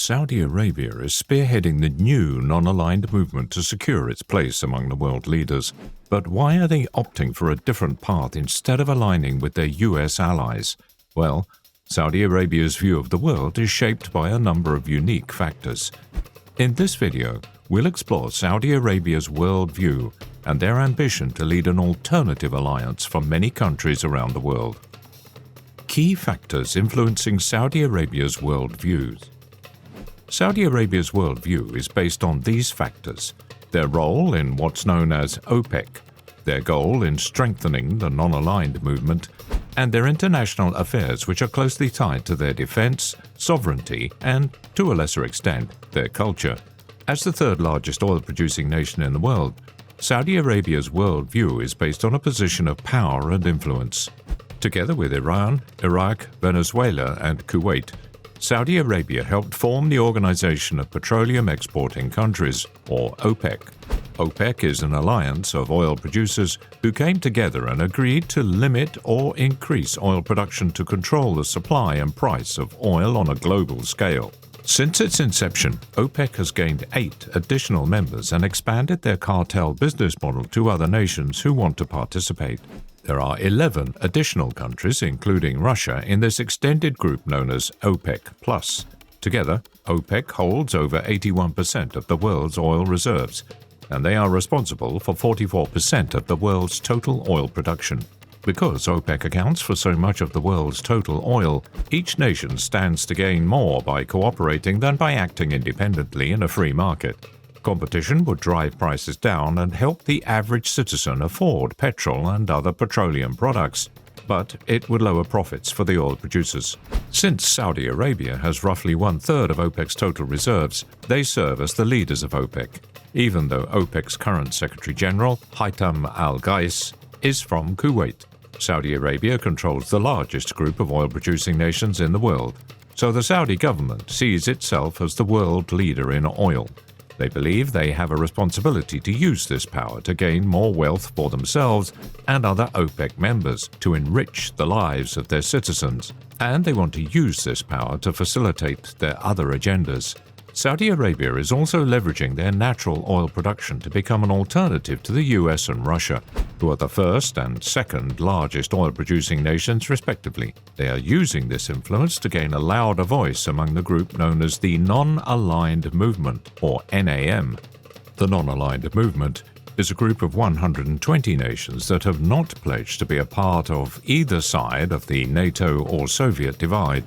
Saudi Arabia is spearheading the new non-aligned movement to secure its place among the world leaders. But why are they opting for a different path instead of aligning with their US allies? Well, Saudi Arabia's view of the world is shaped by a number of unique factors. In this video, we'll explore Saudi Arabia's worldview and their ambition to lead an alternative alliance for many countries around the world. Key factors influencing Saudi Arabia's worldviews. Saudi Arabia's worldview is based on these factors: their role in what's known as OPEC, their goal in strengthening the non-aligned movement, and their international affairs, which are closely tied to their defense, sovereignty, and, to a lesser extent, their culture. As the third largest oil-producing nation in the world, Saudi Arabia's worldview is based on a position of power and influence. Together with Iran, Iraq, Venezuela, and Kuwait, Saudi Arabia helped form the Organization of Petroleum Exporting Countries, or OPEC. OPEC is an alliance of oil producers who came together and agreed to limit or increase oil production to control the supply and price of oil on a global scale. Since its inception, OPEC has gained 8 additional members and expanded their cartel business model to other nations who want to participate. There are 11 additional countries, including Russia, in this extended group known as OPEC+. Together, OPEC holds over 81% of the world's oil reserves, and they are responsible for 44% of the world's total oil production. Because OPEC accounts for so much of the world's total oil, each nation stands to gain more by cooperating than by acting independently in a free market. Competition would drive prices down and help the average citizen afford petrol and other petroleum products, but it would lower profits for the oil producers. Since Saudi Arabia has roughly 1/3 of OPEC's total reserves, they serve as the leaders of OPEC, even though OPEC's current Secretary General, Heath al-Ghais, is from Kuwait. Saudi Arabia controls the largest group of oil-producing nations in the world, so the Saudi government sees itself as the world leader in oil. They believe they have a responsibility to use this power to gain more wealth for themselves and other OPEC members to enrich the lives of their citizens, and they want to use this power to facilitate their other agendas. Saudi Arabia is also leveraging their natural oil production to become an alternative to the US and Russia, who are the first and second largest oil-producing nations respectively. They are using this influence to gain a louder voice among the group known as the Non-Aligned Movement, or NAM. The Non-Aligned Movement is a group of 120 nations that have not pledged to be a part of either side of the NATO or Soviet divide.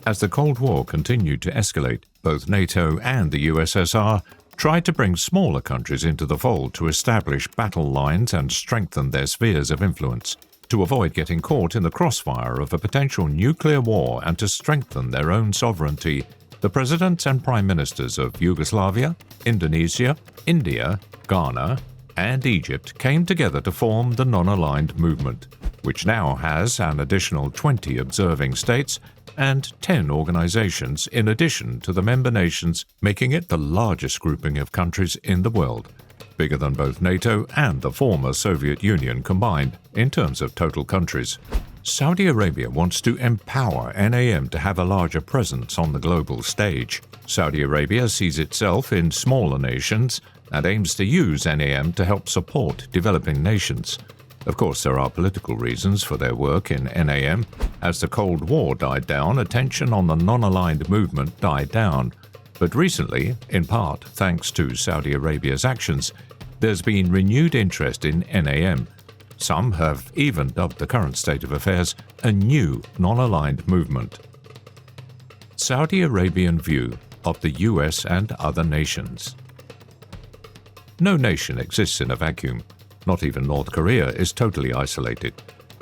As the Cold War continued to escalate, both NATO and the USSR tried to bring smaller countries into the fold to establish battle lines and strengthen their spheres of influence, to avoid getting caught in the crossfire of a potential nuclear war and to strengthen their own sovereignty. The presidents and prime ministers of Yugoslavia, Indonesia, India, Ghana, and Egypt came together to form the Non-Aligned Movement, which now has an additional 20 observing states and 10 organizations in addition to the member nations, making it the largest grouping of countries in the world, bigger than both NATO and the former Soviet Union combined in terms of total countries. Saudi Arabia wants to empower NAM to have a larger presence on the global stage. Saudi Arabia sees itself in smaller nations and aims to use NAM to help support developing nations. Of course, there are political reasons for their work in NAM. As the Cold War died down, attention on the non-aligned movement died down. But recently, in part thanks to Saudi Arabia's actions, there's been renewed interest in NAM. Some have even dubbed the current state of affairs a new non-aligned movement. Saudi Arabian view of the US and other nations. No nation exists in a vacuum. Not even North Korea is totally isolated.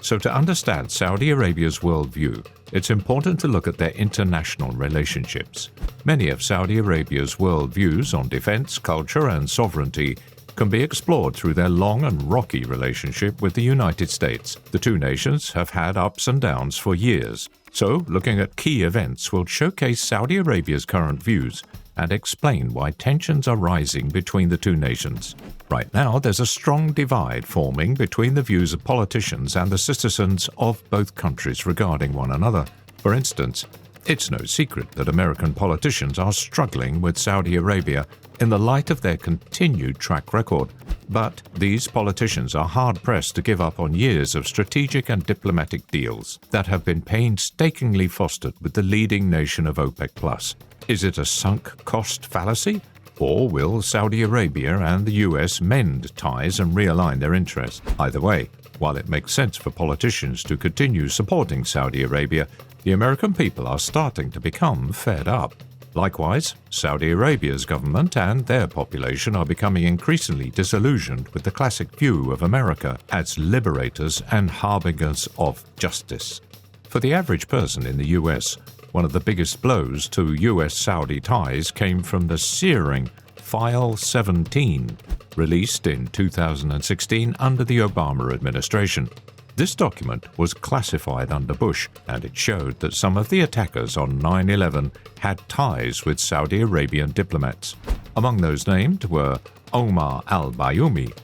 So to understand Saudi Arabia's worldview, it's important to look at their international relationships. Many of Saudi Arabia's worldviews on defense, culture, and sovereignty can be explored through their long and rocky relationship with the United States. The two nations have had ups and downs for years. So, looking at key events will showcase Saudi Arabia's current views and explain why tensions are rising between the two nations. Right now, there's a strong divide forming between the views of politicians and the citizens of both countries regarding one another. For instance, It's no secret that American politicians are struggling with Saudi Arabia in the light of their continued track record. But these politicians are hard-pressed to give up on years of strategic and diplomatic deals that have been painstakingly fostered with the leading nation of OPEC+. Is it a sunk cost fallacy? Or will Saudi Arabia and the US mend ties and realign their interests? Either way, while it makes sense for politicians to continue supporting Saudi Arabia, the American people are starting to become fed up. Likewise, Saudi Arabia's government and their population are becoming increasingly disillusioned with the classic view of America as liberators and harbingers of justice. For the average person in the US, one of the biggest blows to US-Saudi ties came from the searing File 17, released in 2016 under the Obama administration. This document was classified under Bush, and it showed that some of the attackers on 9/11 had ties with Saudi Arabian diplomats. Among those named were Omar al-Bayoumi,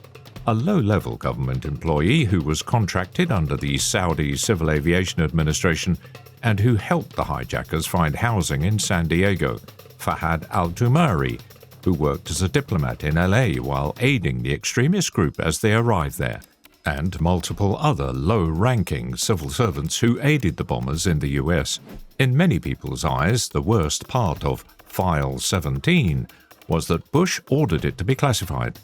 a low-level government employee who was contracted under the Saudi Civil Aviation Administration and who helped the hijackers find housing in San Diego; Fahad al-Tumari, who worked as a diplomat in LA while aiding the extremist group as they arrived there; and multiple other low-ranking civil servants who aided the bombers in the US. In many people's eyes, the worst part of File 17 was that Bush ordered it to be classified,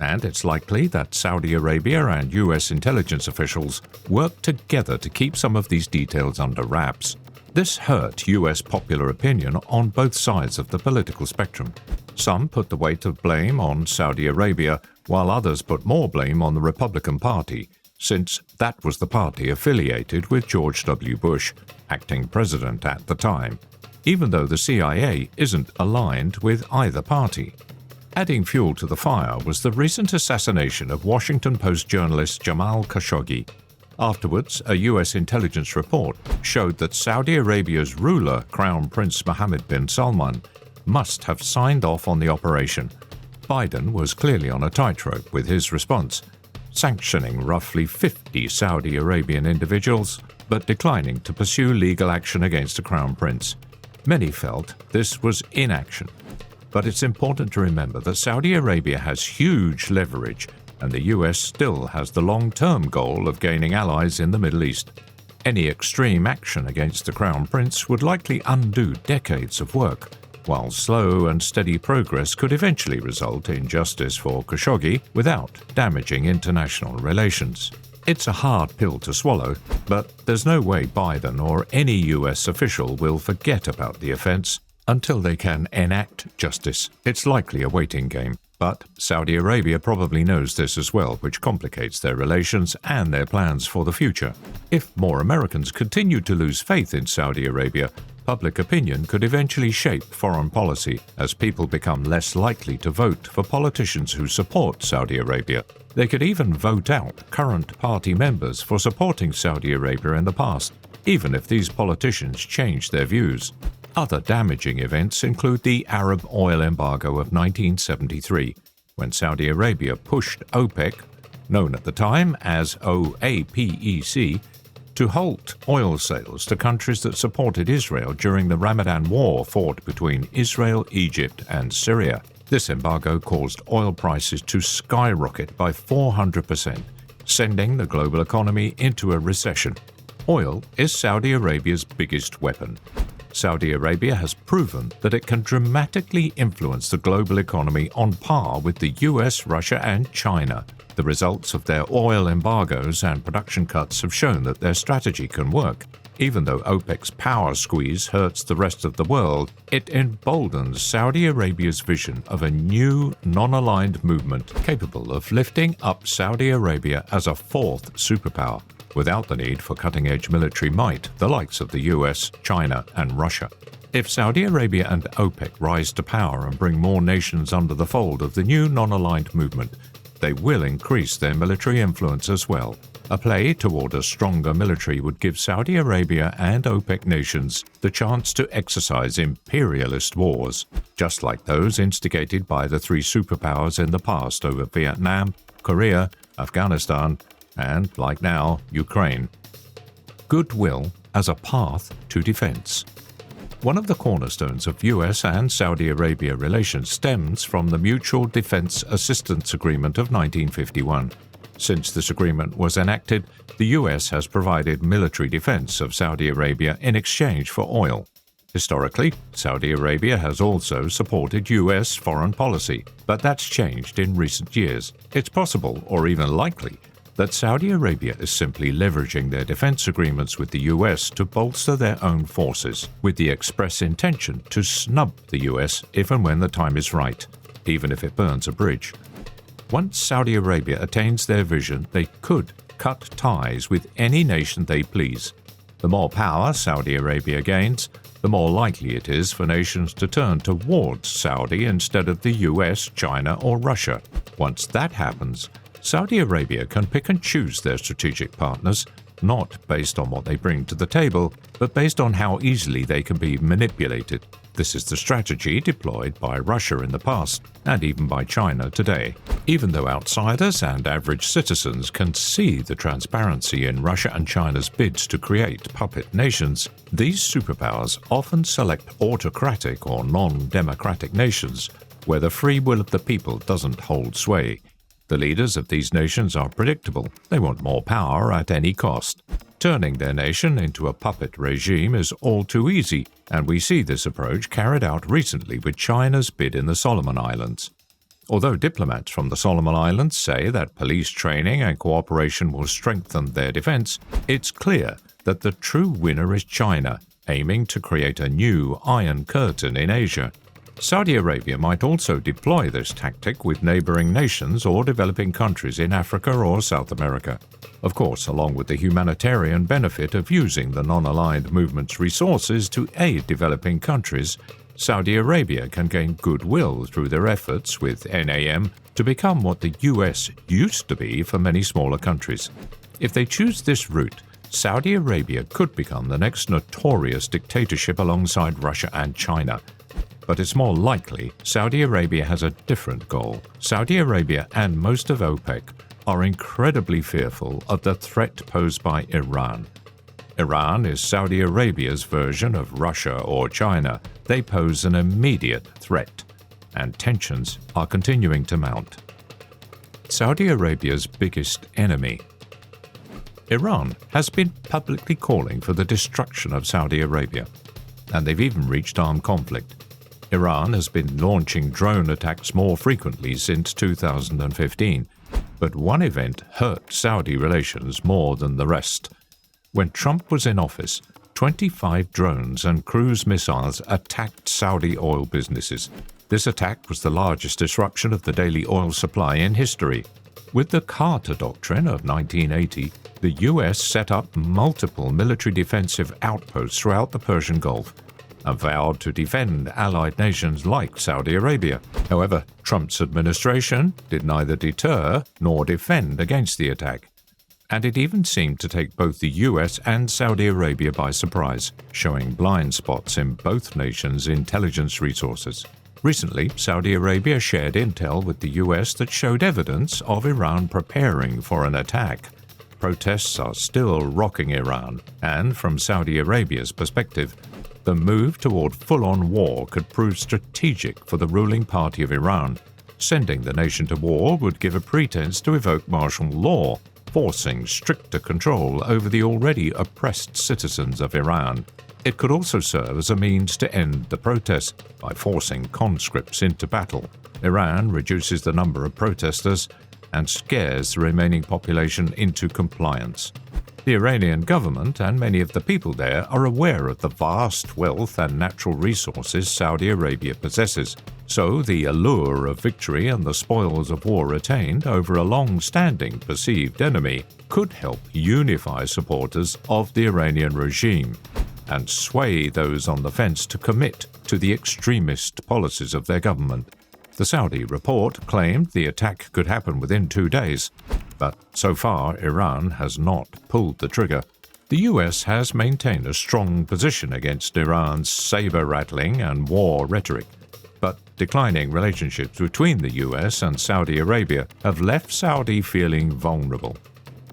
and it's likely that Saudi Arabia and US intelligence officials worked together to keep some of these details under wraps. This hurt US popular opinion on both sides of the political spectrum. Some put the weight of blame on Saudi Arabia, while others put more blame on the Republican Party, since that was the party affiliated with George W. Bush, acting president at the time, even though the CIA isn't aligned with either party. Adding fuel to the fire was the recent assassination of Washington Post journalist Jamal Khashoggi. Afterwards, a U.S. intelligence report showed that Saudi Arabia's ruler, Crown Prince Mohammed bin Salman, must have signed off on the operation. Biden was clearly on a tightrope with his response, sanctioning roughly 50 Saudi Arabian individuals, but declining to pursue legal action against the Crown Prince. Many felt this was inaction. But it's important to remember that Saudi Arabia has huge leverage, and the US still has the long-term goal of gaining allies in the Middle East. Any extreme action against the Crown Prince would likely undo decades of work, while slow and steady progress could eventually result in justice for Khashoggi without damaging international relations. It's a hard pill to swallow, but there's no way Biden or any US official will forget about the offense until they can enact justice. It's likely a waiting game. But Saudi Arabia probably knows this as well, which complicates their relations and their plans for the future. If more Americans continue to lose faith in Saudi Arabia, public opinion could eventually shape foreign policy as people become less likely to vote for politicians who support Saudi Arabia. They could even vote out current party members for supporting Saudi Arabia in the past, even if these politicians change their views. Other damaging events include the Arab oil embargo of 1973, when Saudi Arabia pushed OPEC, known at the time as OAPEC, to halt oil sales to countries that supported Israel during the Ramadan war fought between Israel, Egypt, and Syria. This embargo caused oil prices to skyrocket by 400%, sending the global economy into a recession. Oil is Saudi Arabia's biggest weapon. Saudi Arabia has proven that it can dramatically influence the global economy on par with the US, Russia, and China. The results of their oil embargoes and production cuts have shown that their strategy can work. Even though OPEC's power squeeze hurts the rest of the world, it emboldens Saudi Arabia's vision of a new, non-aligned movement capable of lifting up Saudi Arabia as a fourth superpower, without the need for cutting-edge military might, the likes of the US, China, and Russia. If Saudi Arabia and OPEC rise to power and bring more nations under the fold of the new non-aligned movement, they will increase their military influence as well. A play toward a stronger military would give Saudi Arabia and OPEC nations the chance to exercise imperialist wars, just like those instigated by the three superpowers in the past over Vietnam, Korea, Afghanistan, and, like now, Ukraine. Goodwill as a path to defense. One of the cornerstones of US and Saudi Arabia relations stems from the Mutual Defense Assistance Agreement of 1951. Since this agreement was enacted, the US has provided military defense of Saudi Arabia in exchange for oil. Historically, Saudi Arabia has also supported US foreign policy, but that's changed in recent years. It's possible, or even likely, that Saudi Arabia is simply leveraging their defense agreements with the US to bolster their own forces, with the express intention to snub the US if and when the time is right, even if it burns a bridge. Once Saudi Arabia attains their vision, they could cut ties with any nation they please. The more power Saudi Arabia gains, the more likely it is for nations to turn towards Saudi instead of the US, China, or Russia. Once that happens, Saudi Arabia can pick and choose their strategic partners, not based on what they bring to the table, but based on how easily they can be manipulated. This is the strategy deployed by Russia in the past, and even by China today. Even though outsiders and average citizens can see the transparency in Russia and China's bids to create puppet nations, these superpowers often select autocratic or non-democratic nations, where the free will of the people doesn't hold sway. The leaders of these nations are predictable. They want more power at any cost. Turning their nation into a puppet regime is all too easy, and we see this approach carried out recently with China's bid in the Solomon Islands. Although diplomats from the Solomon Islands say that police training and cooperation will strengthen their defense, it's clear that the true winner is China, aiming to create a new Iron Curtain in Asia. Saudi Arabia might also deploy this tactic with neighboring nations or developing countries in Africa or South America. Of course, along with the humanitarian benefit of using the non-aligned movement's resources to aid developing countries, Saudi Arabia can gain goodwill through their efforts with NAM to become what the US used to be for many smaller countries. If they choose this route, Saudi Arabia could become the next notorious dictatorship alongside Russia and China. But it's more likely Saudi Arabia has a different goal. Saudi Arabia and most of OPEC are incredibly fearful of the threat posed by Iran. Iran is Saudi Arabia's version of Russia or China. They pose an immediate threat, and tensions are continuing to mount. Saudi Arabia's biggest enemy. Iran has been publicly calling for the destruction of Saudi Arabia, and they've even reached armed conflict. Iran has been launching drone attacks more frequently since 2015, but one event hurt Saudi relations more than the rest. When Trump was in office, 25 drones and cruise missiles attacked Saudi oil businesses. This attack was the largest disruption of the daily oil supply in history. With the Carter Doctrine of 1980, the US set up multiple military defensive outposts throughout the Persian Gulf and vowed to defend allied nations like Saudi Arabia. However, Trump's administration did neither deter nor defend against the attack, and it even seemed to take both the US and Saudi Arabia by surprise, showing blind spots in both nations' intelligence resources. Recently, Saudi Arabia shared intel with the US that showed evidence of Iran preparing for an attack. Protests are still rocking Iran, and from Saudi Arabia's perspective, the move toward full-on war could prove strategic for the ruling party of Iran. Sending the nation to war would give a pretense to evoke martial law, forcing stricter control over the already oppressed citizens of Iran. It could also serve as a means to end the protests by forcing conscripts into battle. Iran reduces the number of protesters and scares the remaining population into compliance. The Iranian government and many of the people there are aware of the vast wealth and natural resources Saudi Arabia possesses, so the allure of victory and the spoils of war attained over a long-standing perceived enemy could help unify supporters of the Iranian regime and sway those on the fence to commit to the extremist policies of their government. The Saudi report claimed the attack could happen within 2 days, but so far Iran has not pulled the trigger. The US has maintained a strong position against Iran's saber-rattling and war rhetoric, but declining relationships between the US and Saudi Arabia have left Saudi feeling vulnerable.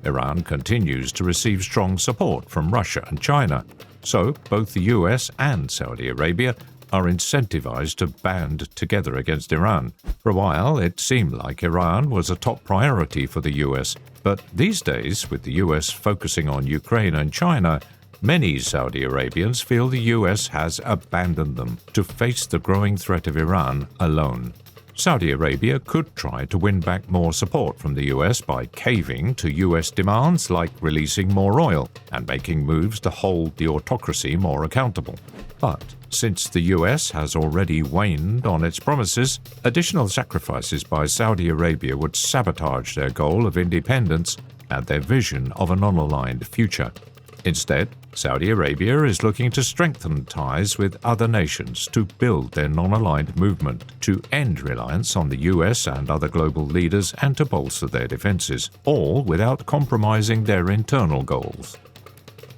Iran continues to receive strong support from Russia and China, so both the US and Saudi Arabia are incentivized to band together against Iran. For a while, it seemed like Iran was a top priority for the US, but these days, with the US focusing on Ukraine and China, many Saudi Arabians feel the US has abandoned them to face the growing threat of Iran alone. Saudi Arabia could try to win back more support from the US by caving to US demands like releasing more oil and making moves to hold the autocracy more accountable. But since the US has already waned on its promises, additional sacrifices by Saudi Arabia would sabotage their goal of independence and their vision of a non-aligned future. Instead, Saudi Arabia is looking to strengthen ties with other nations to build their non-aligned movement, to end reliance on the US and other global leaders, and to bolster their defenses, all without compromising their internal goals.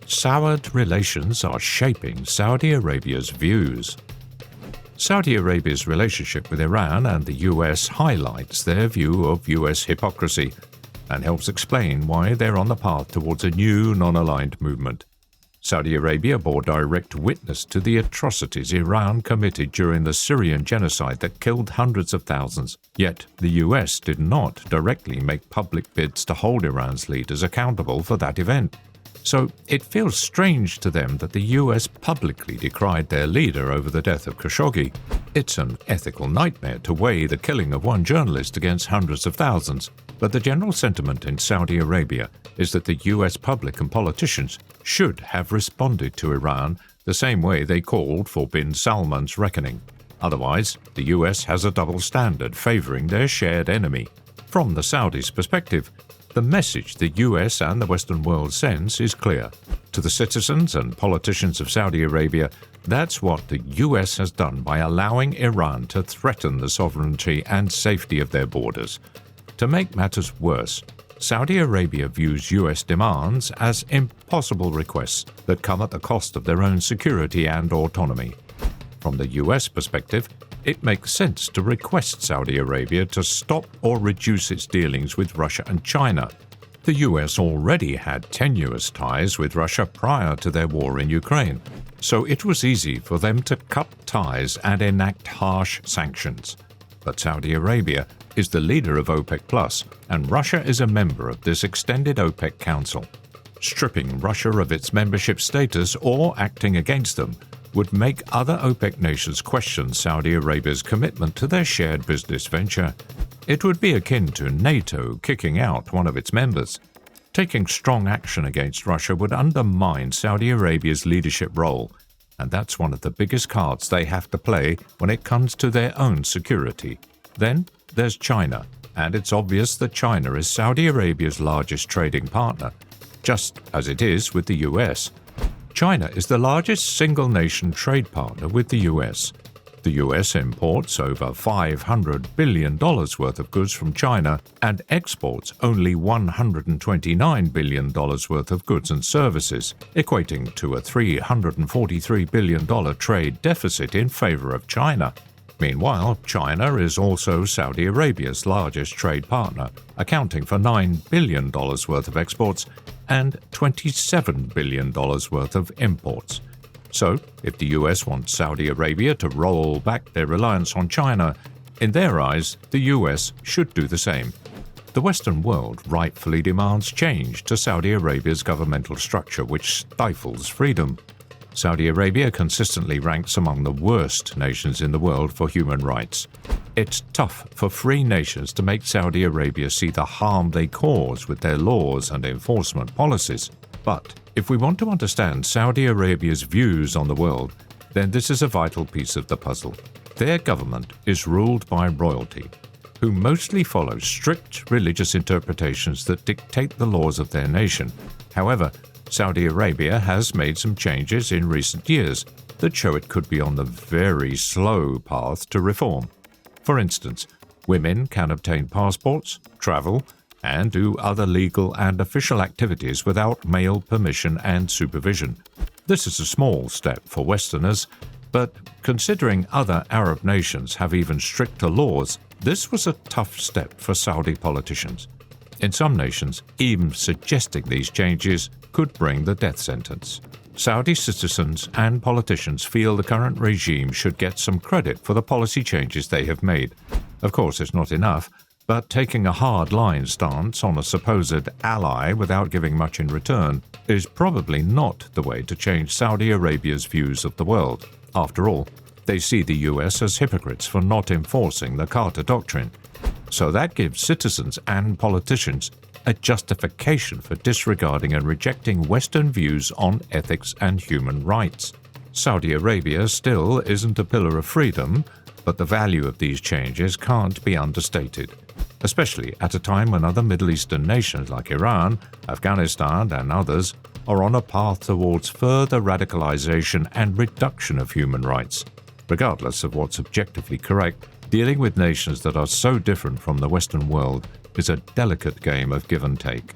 Soured relations are shaping Saudi Arabia's views. Saudi Arabia's relationship with Iran and the US highlights their view of US hypocrisy and helps explain why they're on the path towards a new non-aligned movement. Saudi Arabia bore direct witness to the atrocities Iran committed during the Syrian genocide that killed hundreds of thousands. Yet the US did not directly make public bids to hold Iran's leaders accountable for that event. So it feels strange to them that the US publicly decried their leader over the death of Khashoggi. It's an ethical nightmare to weigh the killing of one journalist against hundreds of thousands. But the general sentiment in Saudi Arabia is that the US public and politicians should have responded to Iran the same way they called for bin Salman's reckoning. Otherwise, the US has a double standard favoring their shared enemy. From the Saudis' perspective, the message the US and the Western world sends is clear. To the citizens and politicians of Saudi Arabia, that's what the US has done by allowing Iran to threaten the sovereignty and safety of their borders. To make matters worse, Saudi Arabia views US demands as impossible requests that come at the cost of their own security and autonomy. From the US perspective, it makes sense to request Saudi Arabia to stop or reduce its dealings with Russia and China. The US already had tenuous ties with Russia prior to their war in Ukraine, so it was easy for them to cut ties and enact harsh sanctions. But Saudi Arabia is the leader of OPEC+, and Russia is a member of this extended OPEC Council. Stripping Russia of its membership status or acting against them would make other OPEC nations question Saudi Arabia's commitment to their shared business venture. It would be akin to NATO kicking out one of its members. Taking strong action against Russia would undermine Saudi Arabia's leadership role, and that's one of the biggest cards they have to play when it comes to their own security. Then there's China, and it's obvious that China is Saudi Arabia's largest trading partner, just as it is with the US. China is the largest single-nation trade partner with the US. The US imports over $500 billion worth of goods from China and exports only $129 billion worth of goods and services, equating to a $343 billion trade deficit in favor of China. Meanwhile, China is also Saudi Arabia's largest trade partner, accounting for $9 billion worth of exports and $27 billion worth of imports. So, if the US wants Saudi Arabia to roll back their reliance on China, in their eyes, the US should do the same. The Western world rightfully demands change to Saudi Arabia's governmental structure, which stifles freedom. Saudi Arabia consistently ranks among the worst nations in the world for human rights. It's tough for free nations to make Saudi Arabia see the harm they cause with their laws and enforcement policies. But if we want to understand Saudi Arabia's views on the world, then this is a vital piece of the puzzle. Their government is ruled by royalty, who mostly follow strict religious interpretations that dictate the laws of their nation. However, Saudi Arabia has made some changes in recent years that show it could be on the very slow path to reform. For instance, women can obtain passports, travel, and do other legal and official activities without male permission and supervision. This is a small step for Westerners, but considering other Arab nations have even stricter laws, this was a tough step for Saudi politicians. In some nations, even suggesting these changes could bring the death sentence. Saudi citizens and politicians feel the current regime should get some credit for the policy changes they have made. Of course, it's not enough, but taking a hard-line stance on a supposed ally without giving much in return is probably not the way to change Saudi Arabia's views of the world. After all, they see the US as hypocrites for not enforcing the Carter Doctrine. So that gives citizens and politicians a justification for disregarding and rejecting Western views on ethics and human rights. Saudi Arabia still isn't a pillar of freedom, but the value of these changes can't be understated, especially at a time when other Middle Eastern nations like Iran, Afghanistan, and others are on a path towards further radicalization and reduction of human rights. Regardless of what's objectively correct, dealing with nations that are so different from the Western world is a delicate game of give and take.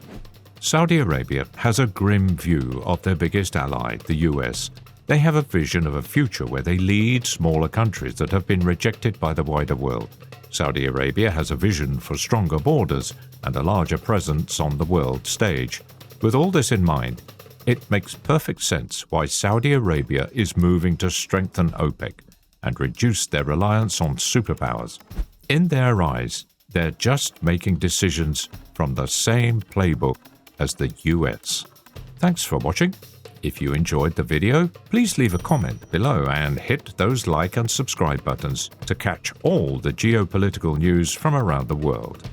Saudi Arabia has a grim view of their biggest ally, the US. They have a vision of a future where they lead smaller countries that have been rejected by the wider world. Saudi Arabia has a vision for stronger borders and a larger presence on the world stage. With all this in mind, it makes perfect sense why Saudi Arabia is moving to strengthen OPEC and reduce their reliance on superpowers. In their eyes, they're just making decisions from the same playbook as the US. Thanks for watching. If you enjoyed the video, please leave a comment below and hit those like and subscribe buttons to catch all the geopolitical news from around the world.